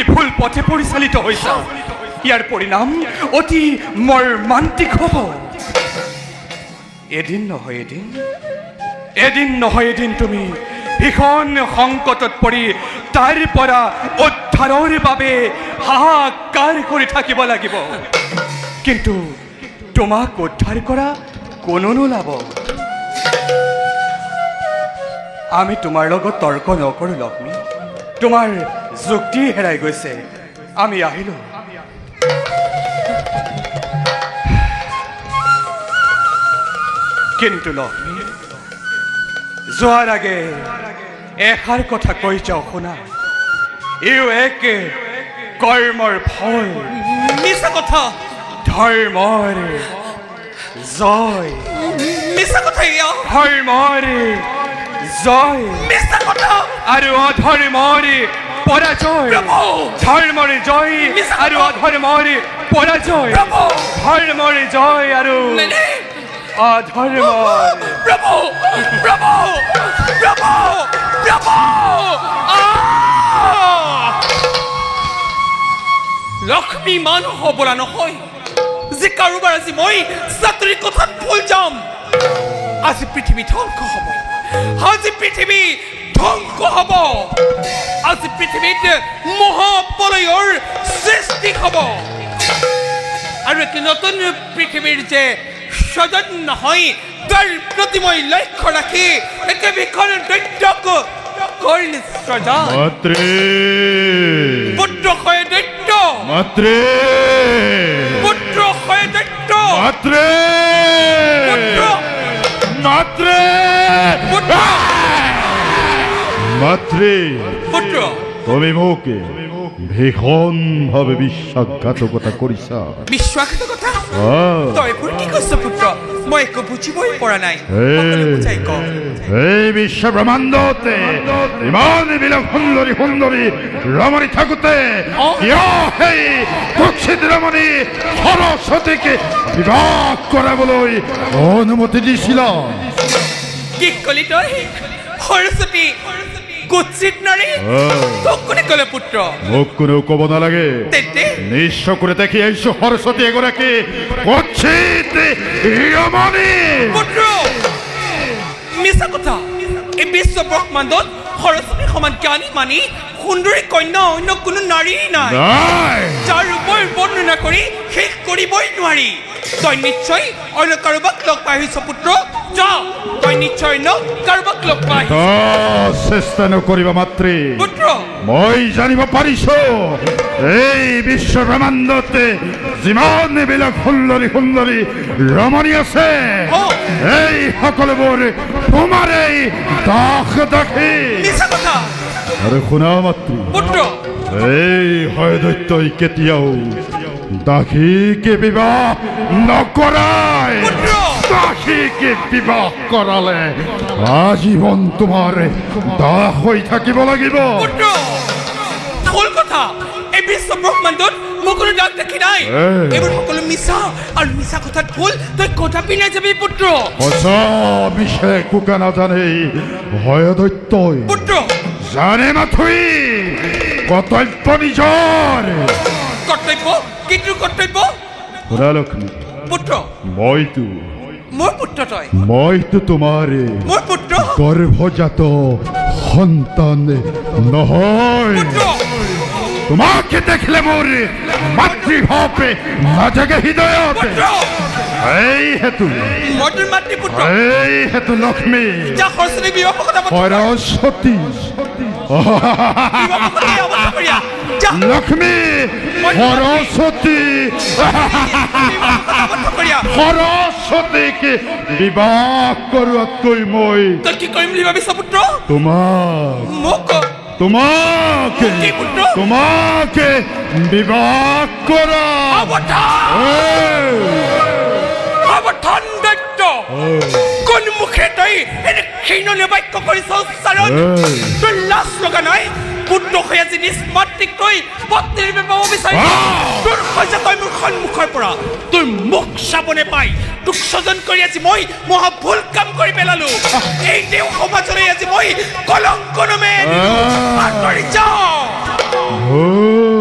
তুমি ভুল পথে পৰিচালিত হৈছা ইয়াৰ পৰিণাম অতি মৰ্মান্তিক হ'ব এদিন নহয় এদিন তুমি ভীষণ সংকটত পৰি তাৰ পৰা উদ্ধাৰৰ বাবে হাহাকাৰ কৰি থাকিব লাগিব কিন্তু তোমাক উদ্ধাৰ কৰা কোনো নোলাব আমি তোমাৰ লগত তৰ্ক নকৰো লক্ষ্মী তোমাৰ যুক্তি হেৰাই গৈছে আমি আহিলো কিন্তু লক্ষ্মী যোৱাৰ আগে এষাৰ কথা কৈ যাওঁ শুনা ইও এক কৰ্মৰ ফল মিছা কথা ধৰ্মৰ জয় মিছা কথা ধৰ্মৰ জয় মিছা কথা আৰু অধৰ্মৰ পৰাজয় ধৰ্মৰ জয় আৰু অধৰ্মৰ পৰাজয় ধৰ্মৰ জয় আৰু অধৰ্মৰ প্ৰভু প্ৰভু প্ৰভু প্ৰভু লক্ষ্মী মানুহ হবলা নহয় যে কাৰোবাৰ আজি মই চাতুৰি কথাত ভুল যাম আজি পৃথিৱী ধ্বংস হ'ব আজি পৃথিৱী ধ্বংস হ'ব আজি পৃথিৱীত মহাপ্ৰলয়ৰ সৃষ্টি হ'ব আৰু এক নতুন পৃথিৱীৰ যে সজন নহয় তাৰ প্ৰতি মই লক্ষ্য ৰাখি একে বিখন দৈত্যক কৰিল সজন মাতৃ পুত্ৰ হয় দৈত্য মাতৃ পুত্ৰ হয় দৈত্য মাতৃ পুত্ৰ মাতৃ পুত্ৰ মাতৃ পুত্ৰ তুমি মোকে ভীষণ ভাৱে বিশ্বাসঘাতকতা কৰিছা বিশ্বাসঘাতকতা তই কি কৈছ পুত্ৰ মই একো বুজিবই পৰা নাই বুজাই ক এই বিশ্ব ব্ৰহ্মাণ্ডতে ইমান বিলাক সুন্দৰী সুন্দৰী ৰমণী থাকোঁতে কিয় সেই কুৎসিত ৰমণী সৰস্বতীকে বিবাহ কৰাবলৈ অনুমতি দিছিলা কি কলি তই সৰস্বতী কুৎসিত নাৰী তোক কোনে ক'লে পুত্ৰ মোক কোনেও ক'ব নালাগে তেন্তে নিজ চকুৰে দেখি আহিছো সৰস্বতী এগৰাকী কুৎসিত ৰমণী পুত্ৰ মিছা কথা এই বিশ্ব ব্ৰহ্মাণ্ডত সৰস্বতী সমান জ্ঞানী মানি সুন্দৰী কন্যা অন্য কোনো নাৰী নাই যাৰ ৰূপৰ বৰ্ণনা কৰি শেষ কৰিবই নোৱাৰি তই নিশ্চয় অন্য কাৰোবাক লগ পাই আহিছ পুত্ৰ যা তই নিশ্চয় অন্য কাৰোবাক লগ পাই চেষ্টা নকৰিবা মাতৃ পুত্ৰ মই জানিব পাৰিছো এই বিশ্ব ব্ৰহ্মাণ্ডতে যিমান বিলাক সুন্দৰী সুন্দৰী ৰমণী আছে এই সকলোবোৰ তোমাৰেই দাস দাসী মিছা কথা আৰু শুনা মাতৃ পুত্ৰ এই হয় দৈত্যই কেতিয়াও দাসীকে বিবাহ নকৰায় দাসীকে বিবাহ কৰালে আজীৱন তোমাৰ দাস হৈ থাকিব লাগিব পুত্ৰ ভুল কথা এই বিশ্ব ব্ৰহ্মাণ্ডত মই কোনো দাগ দেখি নাই এইবোৰ সকলো মিছা আৰু মিছা কথাত ভুল তই কথাপি নাযাবি পুত্ৰ সঁচা মিছা একোকে নাজানে হয় দৈত্যই পুত্ৰ জানে মাথুই কৰ্তব্য নিজৰ কৰ্তব্য কিন্তু কৰ্তব্য শুনা লক্ষ্মী পুত্ৰ মইতো মোৰ পুত্ৰ তই মইতো তোমাৰ মোৰ পুত্ৰ গৰ্ভজাত সন্তান নহয় তোমাকে দেখিলে মোৰ মাতৃভাৱে নাজাগে হৃদয়ত এই হেতু মই তোৰ মাতৃপুত্ৰ এই হেতু লক্ষ্মী যা সৰস্বতী বিবাহ কথা সৰস্বতী লক্ষ্মী সৰস্বতী সৰস্বতীকে বিবাহ কৰোৱাতকৈ মই তই কি কৰিম বুলি ভাবিছ পুত্ৰ তোমাকে বিবাহ কৰা সাৱধান দৈত্য কোন মুখে তই এনে ক্ষীণলে বাক্য কৰিছ উচ্চাৰণ তোৰ লাজ লগা নাই পুত্ৰ হৈ আজি নিজ মাতৃক তই পত্নীৰ বিবাহ বিচাৰিছ তোৰ হৈছে তই মোৰ সন্মুখৰ পৰা তোৰ মুখ চাবনে পাই তোক স্বজন কৰি আজি মই মহা ভুল কাম কৰি পেলালো এই দেও সমাজলৈ আজি মই কলংক নমে আঁতৰি যাওঁ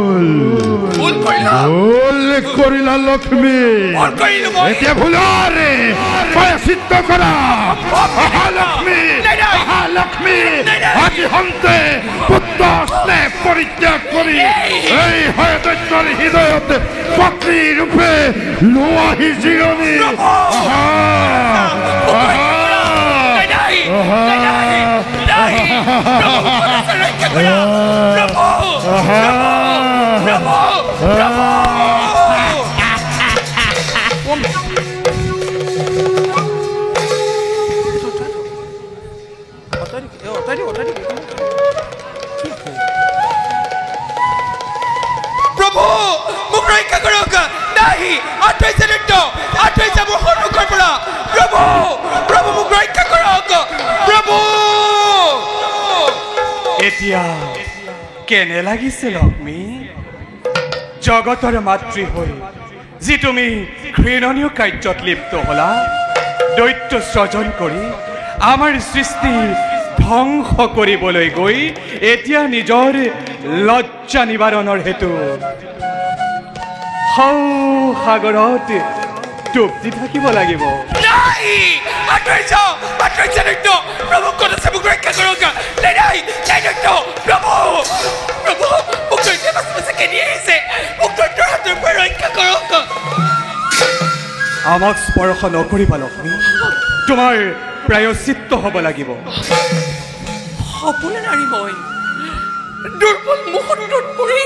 উল্লেখ কৰিলা লক্ষ্মী ভুল কৰিলো মই এতিয়া ভুলৰে প্ৰায়শ্চিত্ত কৰা আহা লক্ষ্মী আহা লক্ষ্মী আজি হন্তে পুত্ৰ স্নেহ পৰিত্যাগ কৰি এই হয়দৈত্যৰ হৃদয়ত পত্নী ৰূপে লোৱাহি জিৰণি আহা আহা প্ৰভু মোক ৰক্ষা কৰক নাহি আঁতৰাইছে নৃত্য আঁতৰাইছে মোৰ সন্মুখৰ পৰা প্ৰভু প্ৰভু মোক ৰক্ষা কৰক প্ৰভু এতিয়া কেনে লাগিছে লক্ষ্মী জগতৰ মাতৃ হৈ যি তুমি ঘৃণনীয় কাৰ্যত লিপ্ত হলা দৈত্য সৃজন কৰি আমাৰ সৃষ্টি ধ্বংস কৰিবলৈ গৈ এতিয়া নিজৰ লজ্জা নিবাৰণৰ হেতু সাগৰত ডুব দি থাকিব লাগিব নাহি আঁতৰাইছে নৃত্য প্ৰভু ক'ত আছে মোক ৰক্ষা কৰক নাই নৃত্য প্ৰভু প্ৰভু মোক দৈত্য বাচি কেনি আহিছে মোক দৈত্যৰ হাতৰ পৰা ৰক্ষা কৰক আমাক স্পৰ্শ নকৰিবা লক্ষ্মী তোমাৰ প্ৰায়শ্চিত্ত হ'ব লাগিব সপোনে নাৰী মই দুৰ্বল মুহূৰ্তত পৰি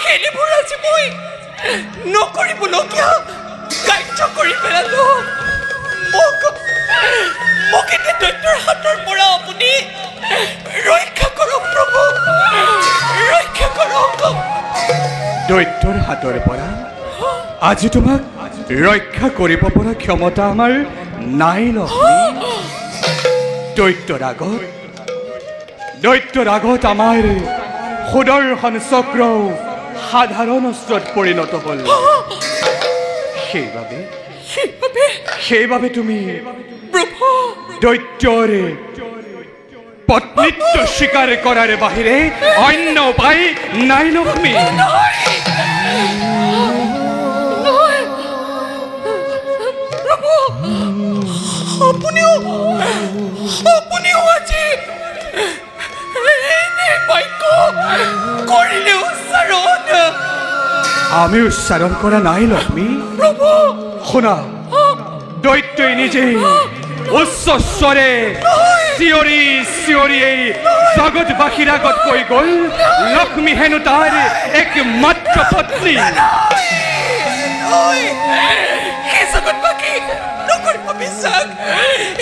সেইবোৰ আজি মই নকৰিবলগীয়া কাৰ্য কৰি পেলালো মোক এতিয়া দৈত্যৰ হাতৰ পৰা আপুনি ৰক্ষা কৰক প্ৰভু ৰক্ষা কৰক দৈত্যৰ হাতৰ পৰা আজি তোমাক ৰক্ষা কৰিব পৰা ক্ষমতা আমাৰ নাই লক্ষ্মী দৈত্যৰ আগত আমাৰ সুদৰ্শন চক্ৰ সাধাৰণ অস্ত্ৰত পৰিণত হ'ল সেইবাবে তুমি প্ৰভু দৈত্যৰ পত্নীত্ব স্বীকাৰ কৰাৰ বাহিৰে অন্য উপায় নাই লক্ষ্মী প্ৰভু আপুনিও আজি এনে বাক্য কৰিলে উচ্চাৰণ আমি উচ্চাৰণ কৰা নাই লক্ষ্মী প্ৰভু শুনা দৈত্যই নিজেই উচ্চ স্বৰে চিঞৰি চিঞৰি এই জগতবাসীৰ আগত কৈ গ'ল লক্ষ্মী হেনো তাৰ একমাত্ৰ পত্নী সেই জগতবাসী নকৰিব বিশ্বাস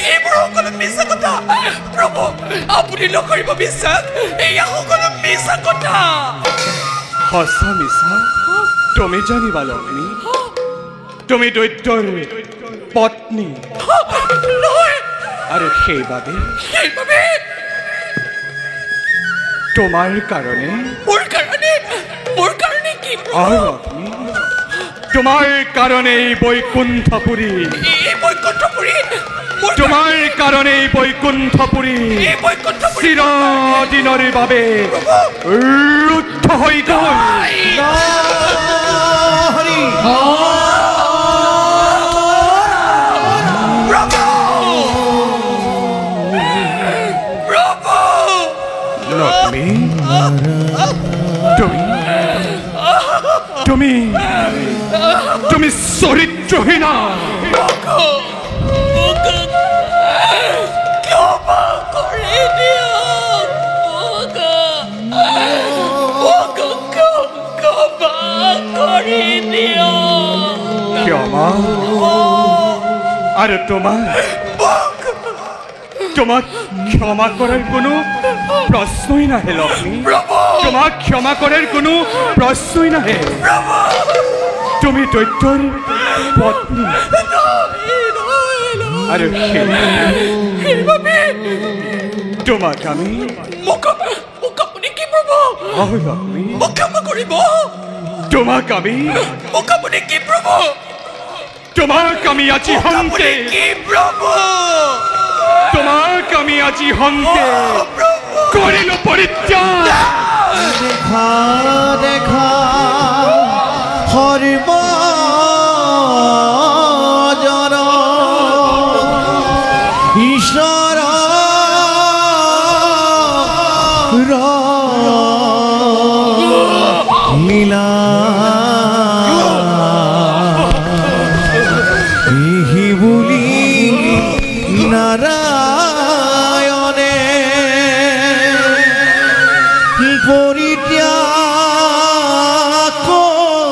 এইবোৰ সকলো মিছা কথা প্ৰভু আপুনি নকৰিব বিশ্বাস এয়া সকলো মিছা কথা সঁচা মিছা তুমি জানিবা লক্ষ্মী তুমি দৈত্যৰ পত্নী আৰু সেইবাবে তোমাৰ কাৰণে মোৰ কাৰণে কি লক্ষ্মী তোমাৰ কাৰণে বৈকুণ্ঠপুৰী তোমাৰ কাৰণে বৈকুণ্ঠপুৰী চিৰদিনৰ বাবে ৰুদ্ধ হৈ গ'ল লক্ষ্মী তুমি চৰিত্ৰহীনা ক্ষমা আৰু তোমাক ক্ষমা কৰাৰ কোনো প্ৰশ্নই নাহে লক্ষ্মী তোমাক ক্ষমা কৰাৰ কোনো প্ৰশ্নই নাহে তুমি দৈত্যৰ পত্নী আৰু তোমাক আমি তোমাক আমি আজি হন্তে কৰিলো পৰিত্যাগ দেখা লীলা ইহি বুলি নাৰায়ণে পৰিত্যাগ কৰিলা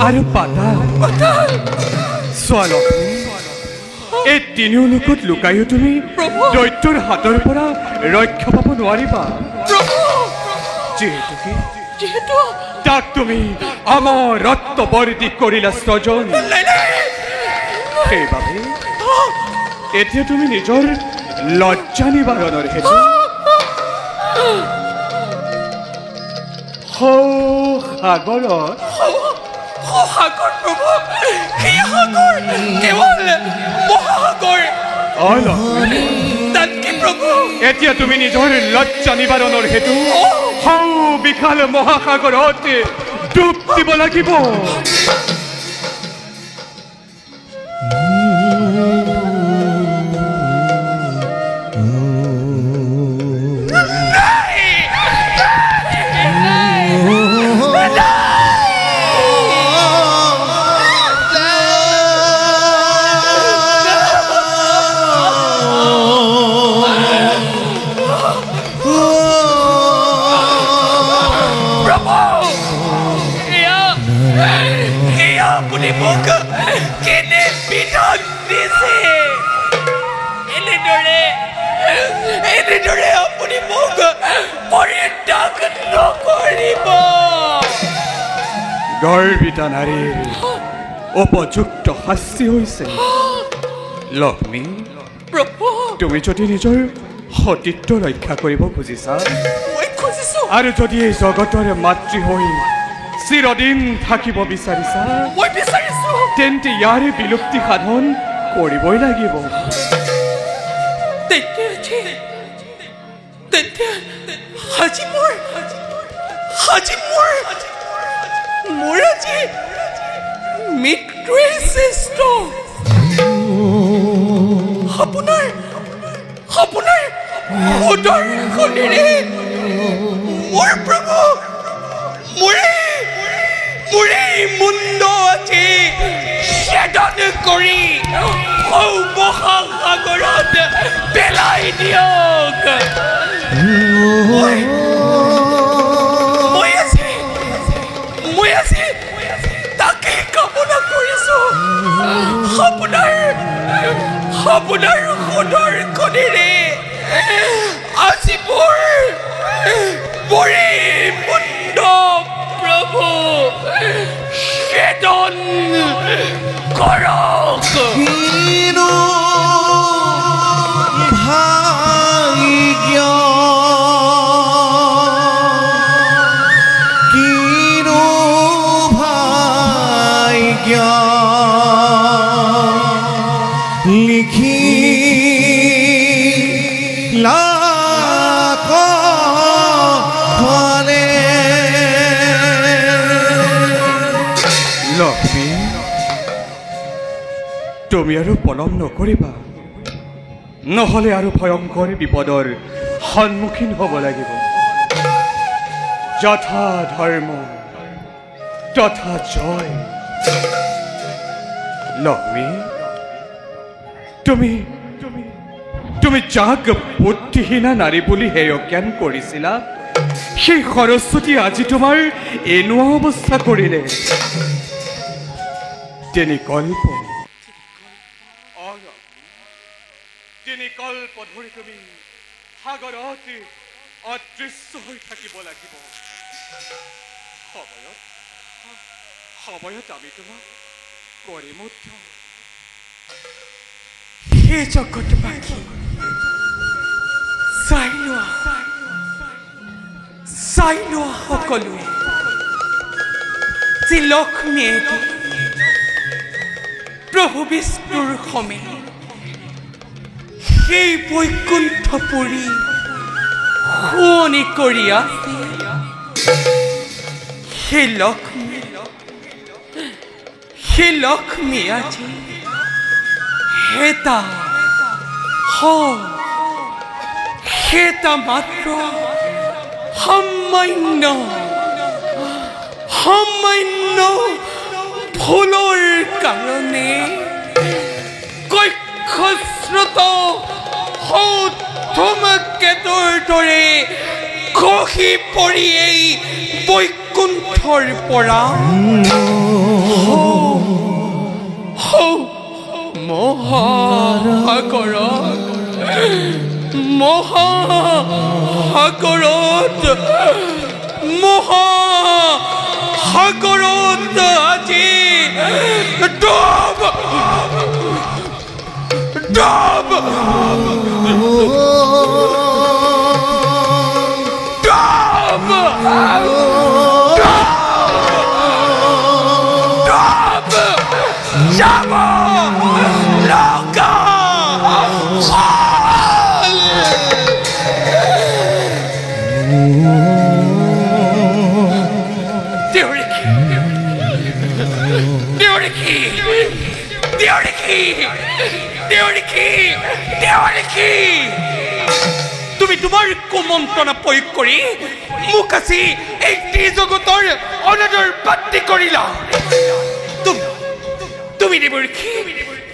আৰু পাতাল ছোৱালী এই তিনিও লোকত লুকায়ো তুমি দৈত্যৰ হাতৰ পৰা ৰক্ষা পাব নোৱাৰিবা যিহেতু তাক তুমি আমাৰ ৰত্নবৰ্তি কৰিলা স্বজন সেইবাবে এতিয়া তুমি নিজৰ লজ্জা নিবাৰণৰ হেতু সাগৰ প্ৰভু কি সাগৰ কেৱল মহাসাগৰ তাতকে প্ৰভু এতিয়া তুমি নিজৰ লজ্জা নিবাৰণৰ হেতু বিশাল মহাসাগৰত ডুব দিব লাগিব গৰ্বিতা নাৰীৰ উপযুক্ত শাস্তি হৈছে লক্ষ্মী তুমি যদি নিজৰ সতীত্ব ৰক্ষা কৰিব খুজিছা আৰু যদি এই জগতৰ মাতৃ হৈ চিৰদিন থাকিব বিচাৰিছা তেন্তে ইয়াৰে বিলুপ্তি সাধন কৰিবই লাগিব মোৰ আজি মৃত্যুৱে শ্ৰেষ্ঠ আপোনাৰ সুদৰ্শনেৰে মোৰ প্ৰভু মোৰে মুণ্ড আজি ছেদন কৰি মহাসাগৰত পেলাই দিয়ক মই আজি তাকে কামনা কৰিছো আপোনাৰ সুদৰ্শনেৰে আজি মোৰে মুণ্ড প্ৰভু ছেদন পতন কৰক। কিনো ভাগ্য কিনো ভাগ্য লিখি লক্ষ্মী, তুমি আৰু পলম নকৰিবা, নহ'লে আৰু ভয়ংকৰ বিপদৰ সন্মুখীন হ'ব লাগিব। যথা ধৰ্ম তথা জয়। লক্ষ্মী, তুমি তুমি তুমি যাক বুদ্ধিহীনা নাৰী বুলি হেয় জ্ঞান কৰিছিলা, সেই সৰস্বতী আজি তোমাৰ এনেকুৱা অৱস্থা কৰিলে। তিনিকল্প ধৰি তুমি সাগৰত অদৃশ্য হৈ থাকিব লাগিব। সময়ত আমি তোমাক কৰিম উদ্ধাৰ। হে জগতবাসী, চাই লোৱা সকলোৱে যে লক্ষ্মীয়ে প্ৰভু বিষ্ণুৰ সমে সেই বৈকুণ্ঠপুৰী শুৱনি কৰি আছে। সেই লক্ষ্মী আজি হেতা মাত্ৰ সামান্য ভুলৰ কাৰণে কক্ষস্ৰোত ধূমকেতুৰ দৰে খহি পৰি এই বৈকুণ্ঠৰ পৰা মহাসাগৰত আজি ডুব যাব লগা তুমি তোমাৰ কুমন্ত্ৰণা প্ৰয়োগ কৰি মোক আজি এই ত্ৰিজগতৰ অনাদৰ বাতি কৰিলা। তুমি দেৱৰীখি,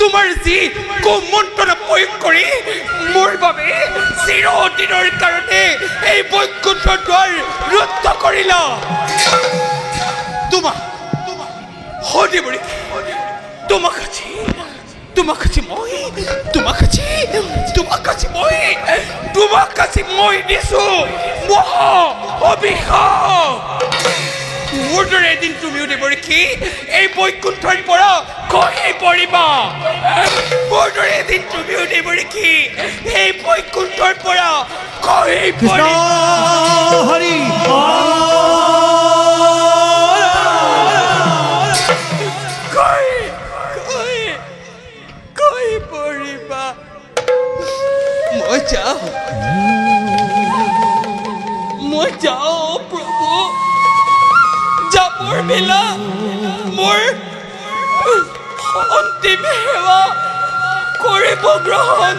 তোমাৰ যি কুমন্ত্ৰণা প্ৰয়োগ কৰি মোৰ বাবে চিৰদিনৰ কাৰণে এই বৈকুণ্ঠৰ দ্বাৰ ৰুদ্ধ কৰিলা। তোমাক আজি মই দিছো মহা অভিশাপ। মোৰ দৰে এদিন তুমিও দেৱৰীখি এই বৈকুণ্ঠৰ পৰা খহি পৰিবা। মোৰ দৰে এদিন তুমিও দেৱৰীখি এই বৈকুণ্ঠৰ পৰা খহি পৰিবা। হৰি মই যাওঁ প্ৰভু, যাবৰ বেলা মোৰ অন্তিম সেৱা কৰিব গ্ৰহণ।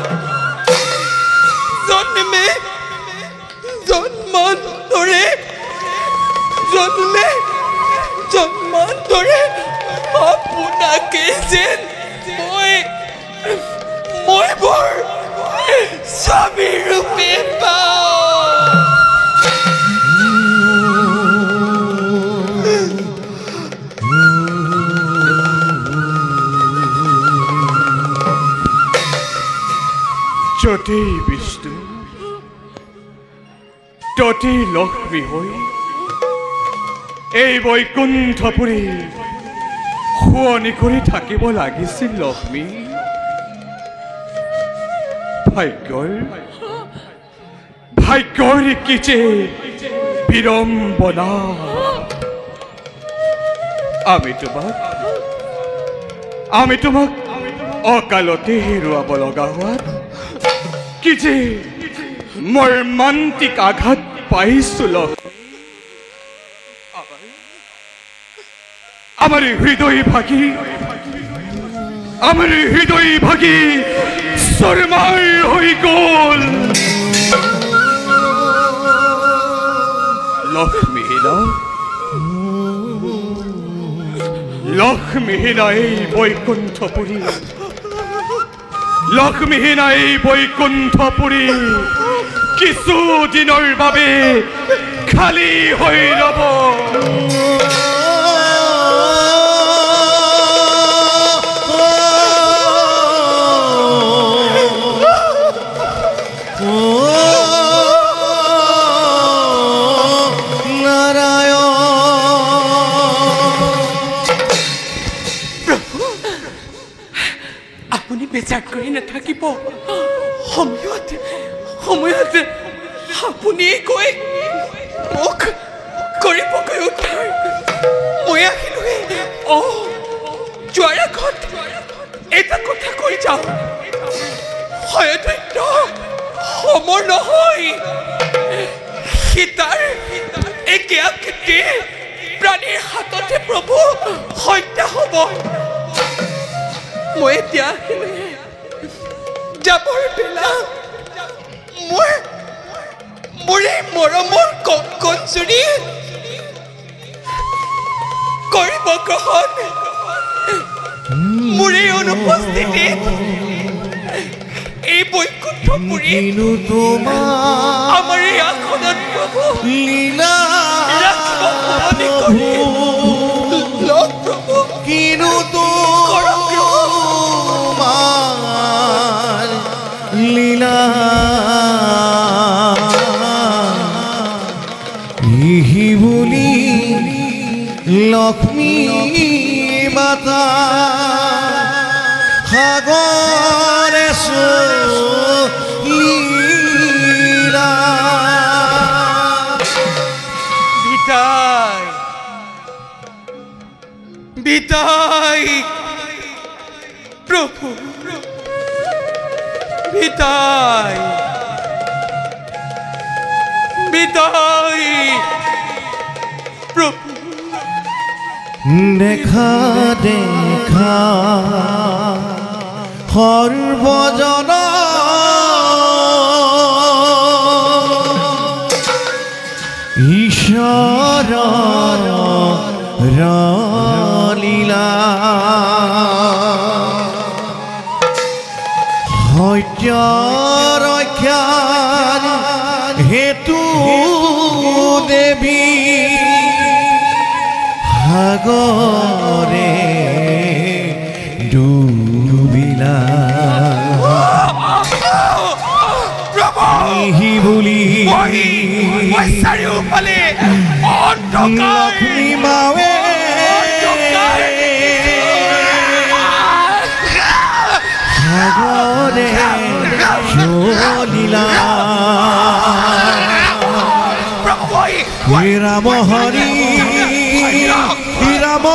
জন্মান্তৰে আপোনাকে যেন মই বৰ স্বামী ৰূপে পাওঁ। য'তে বিষ্ণু ততে লক্ষ্মী হৈ এই বৈকুণ্ঠপুৰী শুৱনি কৰি থাকিব লাগিছিল লক্ষ্মী। ভাগ্যৰ কি যে বিড়ম্বনা। আমি তোমাক অকালতে হেৰুৱাব লগা হোৱাত কি যে মৰ্মান্তিক আঘাত পাইছো লক্ষ্মী। আমাৰ হৃদয় ভাগি শৰ্মায় হয়ে গল। লক্ষ্মীহীনা এই বৈকুণ্ঠপুৰী কিছুদিনৰ বাবে খালি হৈ ৰব। বেজাৰ কৰি নাথাকিব। সময়তে আপুনি কৈ মোক কৰিবগৈ উদ্ধাৰ। মই আহিলোহে। যোৱাৰ আগত এটা কথা কৈ যাওঁ, হয়দৈত্য সমৰ নহয়। সীতাৰ একে আকৃতি প্ৰাণীৰ হাততে প্ৰভু হত্যা হ'ব। মই এতিয়া যাবৰ বেলা মোৰ এই মৰমৰ কঞ্চনী কৰিব গ্ৰহণ। মোৰ এই অনুপস্থিতিত এই বৈকুণ্ঠপুৰী আমাৰ এই আসনত প্ৰভু প্ৰভু কিনো লীলা ইহি বুলি লক্ষ্মী মাতা সাগৰে লীলা। বিদায় প্ৰভু, বিদায় প্ৰভু। দেখা সৰ্বজন ঈশ্বৰ লীলা। সত্য ৰক্ষাৰ হেতু দেৱী সাগৰে ডুবিলা। ইহি বুলি চাৰিওফালে লক্ষ্মী মাৱে সাগৰে জ্বলিলা। ৰাম হৰি ৰাম